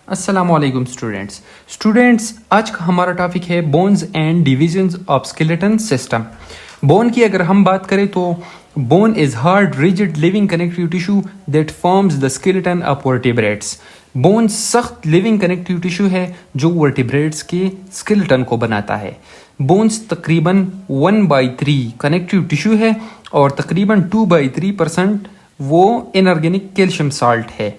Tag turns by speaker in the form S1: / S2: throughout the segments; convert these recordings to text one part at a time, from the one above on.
S1: अस्सलामुअलैकुम स्टूडेंट्स आज का हमारा टॉपिक है bones and divisions of skeleton system. Bone की अगर हम बात करें तो bone is hard rigid living connective tissue that forms the skeleton of vertebrates. Bone सख्त लिविंग कनेक्टिव टिश्यू है जो वर्टिब्रेट्स के स्केलेटन को बनाता है। बोन्स तकरीबन 1/3 कनेक्टिव टिश्यू है और तकरीबन 2/3% वो इनऑर्गेनिक कैल्शियम साल्ट है।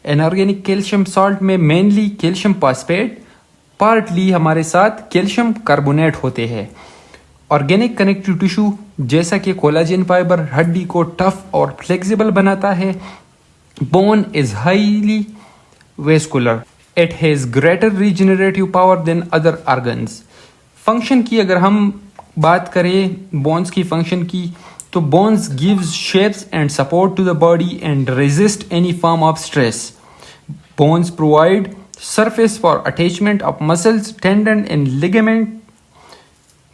S1: इनऑर्गेनिक कैल्शियम साल्ट में मेनली कैल्शियम फॉस्फेट, पार्टली हमारे साथ कैल्शियम कार्बोनेट होते हैं। ऑर्गेनिक कनेक्टिव टिश्यू जैसा कि कोलाजन फाइबर हड्डी को टफ और फ्लेक्सिबल बनाता है। Bone is highly vascular, it has greater regenerative power than other organs. Function की अगर हम बात करें बोन्स की फंक्शन की तो bones gives shapes and support to the body and resist any form of stress. Bones provide surface for attachment of muscles, tendon and ligament.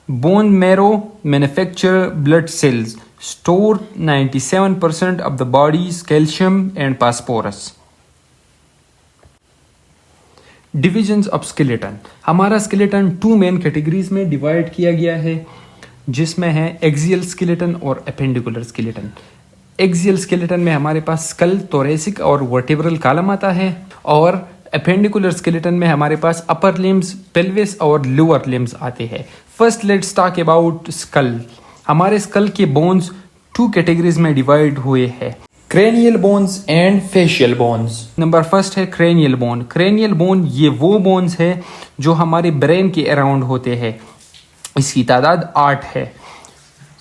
S1: Bone marrow manufacture blood cells, store 97% of the body's calcium and phosphorus. Divisions of skeleton. हमारा skeleton 2 main categories में divide किया गया है जिसमें है axial skeleton और appendicular skeleton. Axial skeleton में हमारे पास स्कल, थोरेसिक और वर्टिब्रल कॉलम आता है और एपेंडिकुलर स्केलेटन में हमारे पास अपर लिम्स, पेल्विस और लोअर लिम्स आते हैं। First let's talk about skull. हमारे स्कल के बोन्स 2 कैटेगरीज में डिवाइड हुए हैं, cranial bones and facial bones. Number first है क्रेनियल बोन। क्रेनियल बोन ये वो बोन्स है जो हमारे ब्रेन के अराउंड होते हैं। इसकी तादाद 8 है।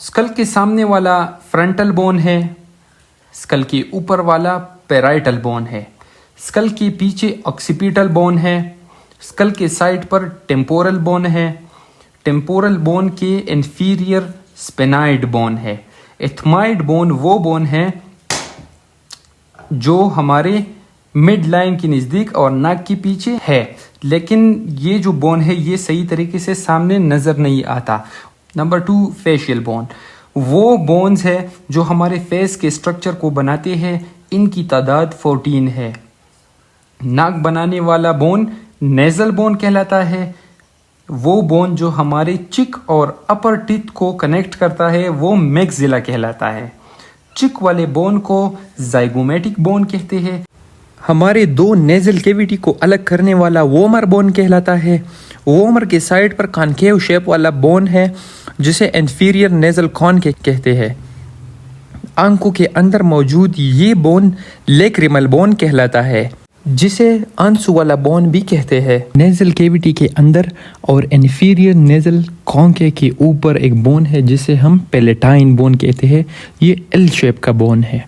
S1: स्कल के सामने वाला फ्रंटल बोन है, स्कल के ऊपर वाला पैराइटल बोन है, स्कल के पीछे ऑक्सीपिटल बोन है, स्कल के साइड पर टेम्पोरल बोन है, टेम्पोरल बोन के इंफीरियर स्पेनाइड बोन है। एथमाइड बोन वो बोन है जो हमारे मिड लाइन के नज़दीक और नाक के पीछे है, लेकिन ये जो बोन है ये सही तरीके से सामने नज़र नहीं आता। Number 2 facial bone. वो बोन्स है जो हमारे फेस के स्ट्रक्चर को बनाते हैं। इनकी तादाद 14 है। नाक बनाने वाला बोन नेजल बोन कहलाता है। वो बोन जो हमारे चिक और अपर टीथ को कनेक्ट करता है वो मैक्सिला कहलाता है। चिक वाले बोन को जाइगोमेटिक बोन कहते हैं। हमारे 2 नेजल कैविटी को अलग करने वाला वोमर बोन कहलाता है। वोमर के साइड पर कॉनकेव शेप वाला बोन है जिसे इंफीरियर नेजल कॉन कहते हैं। आंखों के अंदर मौजूद ये बोन लेक्रिमल बोन कहलाता है जिसे आंसू वाला बोन भी कहते हैं। नेजल कैविटी के अंदर और इंफीरियर नेजल कॉन्के के ऊपर एक बोन है जिसे हम पेलेटाइन बोन कहते हैं। ये एल शेप का बोन है।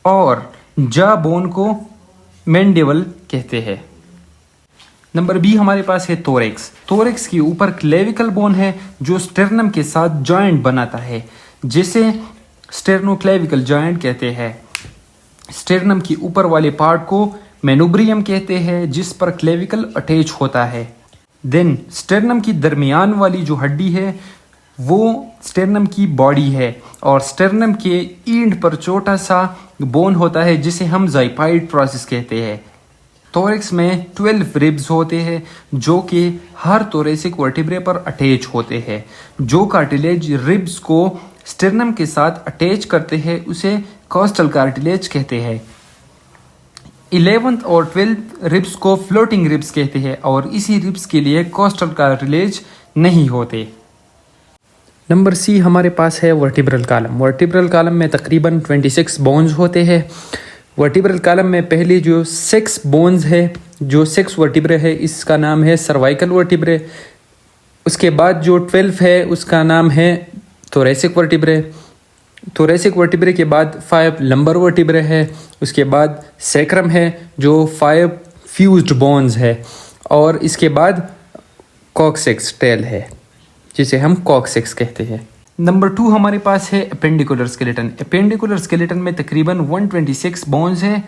S1: और जा बोन को मैंडिबल कहते हैं। नंबर बी हमारे पास है थोरेक्स। थोरेक्स के ऊपर क्लेविकल बोन है जो स्टेर्नम के साथ जॉइंट बनाता है जिसे स्टेर्नोक्लेविकल जॉइंट कहते हैं। स्टेर्नम के ऊपर वाले पार्ट को मेनुब्रियम कहते हैं जिस पर क्लेविकल अटैच होता है। देन स्टेर्नम की दरमियान वाली जो हड्डी है वो स्टेर्नम की बॉडी है और स्टेर्नम के एंड पर छोटा सा बोन होता है जिसे हम जाइपाइड प्रोसेस कहते हैं। थोरेक्स में 12 रिब्स होते हैं जो कि हर थोरेसिक वर्टिब्रे पर अटैच होते हैं। जो कार्टिलेज रिब्स को स्टेर्नम के साथ अटैच करते हैं उसे कॉस्टल कार्टिलेज कहते हैं। 11th और 12th रिब्स को फ्लोटिंग रिब्स कहते हैं और इसी रिब्स के लिए कॉस्टल कार्टिलेज नहीं होते। नंबर सी हमारे पास है वर्टिब्रल कॉलम। वर्टिब्रल कॉलम में तकरीबन 26 बोन्स होते हैं। वर्टिब्रल कॉलम में पहले जो 6 बोन्स है जो 6 वर्टिब्रे है इसका नाम है सर्वाइकल वर्टिब्रे। उसके बाद जो 12 है उसका नाम है थोरेसिक वर्टिब्रे। थोरेसिक वर्टिब्रे के बाद 5 लंबर वर्टिब्रे है। उसके बाद सैक्रम है जो 5 फ्यूज्ड बोन्स है और इसके बाद कॉक्सिक्स टेल है जिसे हम कॉक्सिक्स कहते हैं। नंबर 2 हमारे पास है एपेंडिकुलर स्केलेटन। एपेंडिकुलर स्केलेटन में तकरीबन 126 बोन्स हैं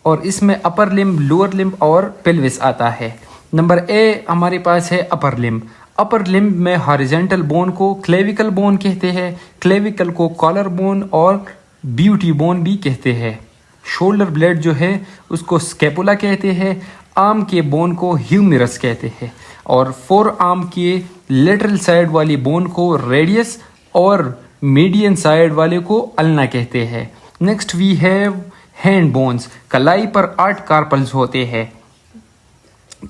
S1: और इसमें अपर लिम्ब, लोअर लिम्ब और पेल्विस आता है। नंबर ए हमारे पास है अपर लिम्ब। अपर लिम्ब में हॉरिजॉन्टल बोन को क्लेविकल बोन कहते हैं, क्लेविकल को कॉलर बोन और ब्यूटी बोन भी कहते हैं। शोल्डर ब्लेड जो है उसको स्केपुला कहते हैं। आर्म के बोन को ह्यूमेरस कहते हैं और फोर आर्म के लेटरल साइड वाली बोन को रेडियस और मीडियन साइड वाले को अल्ना कहते हैं। Next we have hand bones. कलाई पर 8 कार्पल्स होते हैं।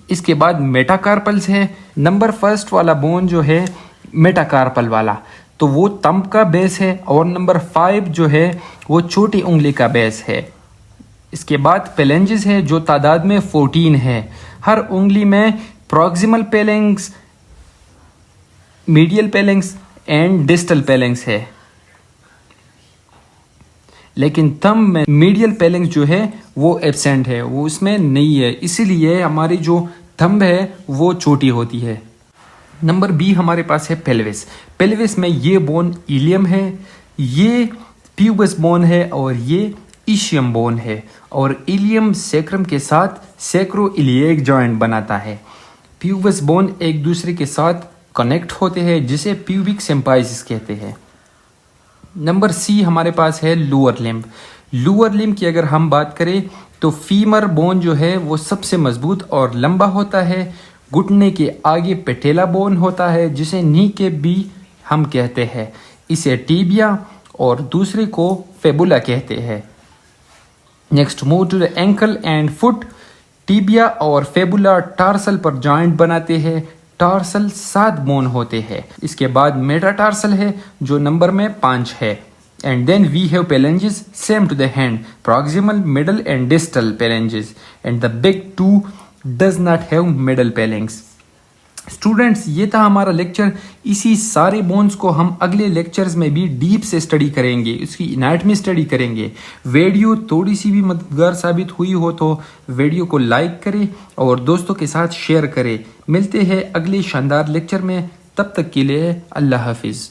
S1: इसके बाद मेटाकार्पल्स है। नंबर फर्स्ट वाला बोन जो है मेटाकार्पल वाला, तो वो थंब का बेस है और नंबर 5 जो है वो छोटी उंगली का बेस है। इसके बाद पेलेंजेस है जो तादाद में 14 है। हर उंगली में प्रॉक्सिमल पेलेंग्स, मीडियल पेलेंग्स एंड डिस्टल पेलेंग्स है, लेकिन थंब में मीडियल पेलेंग्स जो है वो एब्सेंट है, वो उसमें नहीं है, इसीलिए हमारी जो थंब है वो छोटी होती है। नंबर बी हमारे पास है पेल्विस। पेल्विस में ये बोन इलियम है, ये प्यूबस बोन है और ये इशियम बोन है और इलियम सेक्रम के साथ सेक्रो इलिएक जॉइंट बनाता है। प्यूबस बोन एक दूसरे के साथ कनेक्ट होते हैं जिसे प्यूबिक सिम्पाइसिस कहते हैं। नंबर सी हमारे पास है लोअर लिम्ब। लोअर लिम्ब की अगर हम बात करें तो फीमर बोन जो है वो सबसे मजबूत और लंबा होता है। घुटने के आगे पेटेला बोन होता है जिसे नी के भी हम कहते हैं। इसे टीबिया और दूसरे को फेबुला कहते हैं। Next move to the ankle and foot. Tibia और फेबुला टार्सल पर जॉइंट बनाते हैं। टार्सल 7 बोन होते हैं। इसके बाद मेटाटार्सल है जो नंबर में 5 है। And then we have phalanges same to the hand, proximal, middle and distal phalanges and the big 2 does not have middle phalanges. Students ये था हमारा लेक्चर। इसी सारे बोन्स को हम अगले लेक्चर्स में भी डीप से स्टडी करेंगे, इसकी एनाटॉमी स्टडी करेंगे। वीडियो थोड़ी सी भी मददगार साबित हुई हो तो वीडियो को लाइक करें और दोस्तों के साथ शेयर करें। मिलते हैं अगले शानदार लेक्चर में, तब तक के लिए अल्लाह हाफिज़।